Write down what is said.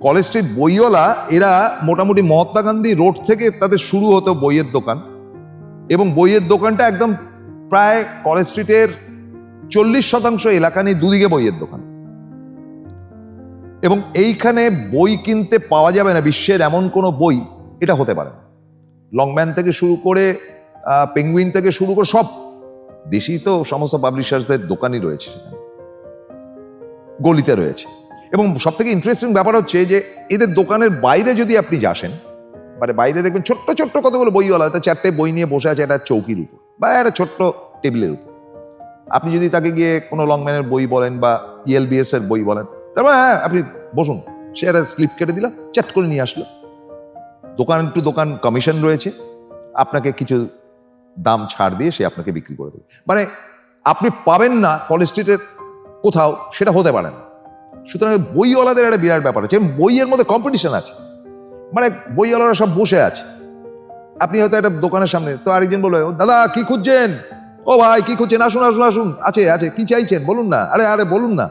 College street Boiwala এরা মোটামুটি Mahatma Gandhi road থেকে তাদের শুরু হতো বইয়ের দোকান, এবং বইয়ের দোকানটা একদম প্রায় কলেজ স্ট্রিটের 40% এলাকা নিয়ে দুদিকে বইয়ের দোকান। এবং এইখানে বই কিনতে পাওয়া যাবে না বিশ্বের এমন কোনো বই এটা হতে পারে না। লংম্যান থেকে শুরু করে পেঙ্গুইন থেকে শুরু করে সব দেশি তো সমস্ত পাবলিশারদের দোকানই রয়েছে সেখানে, গলিতে রয়েছে। এবং সব থেকে ইন্টারেস্টিং ব্যাপার হচ্ছে যে এদের দোকানের বাইরে যদি আপনি যাসেন, মানে বাইরে দেখবেন ছোট্ট ছোট্ট কতগুলো বইওয়ালা, হয়তো 4টে বই নিয়ে বসে আছে একটা চৌকির উপর বা একটা ছোট্ট টেবিলের উপর। আপনি যদি তাকে গিয়ে কোনো লংম্যানের বই বলেন বা ELBS এর বই বলেন, তারপর হ্যাঁ আপনি বসুন, সে একটা স্লিপ কেটে দিল, চ্যাট করে নিয়ে আসলো। দোকান টু দোকান কমিশন রয়েছে, আপনাকে কিছু দাম ছাড় দিয়ে সে আপনাকে বিক্রি করে দেবে। মানে আপনি পাবেন না কলেজ স্ট্রিটের কোথাও, সেটা হতে পারে না। সুতরাং বইওয়ালাদের একটা বিরাট ব্যাপার আছে, বইয়ের মধ্যে কম্পিটিশন আছে। মানে বইওয়ালারা সব বসে আছে, আপনি হয়তো একটা দোকানের সামনে, তো আরেকজন বলবে দাদা কি খুঁজছেন, ও ভাই কি খুঁজছেন, আসুন আসুন আসুন, আছে আছে, কি চাইছেন বলুন না, আরে আরে বলুন না।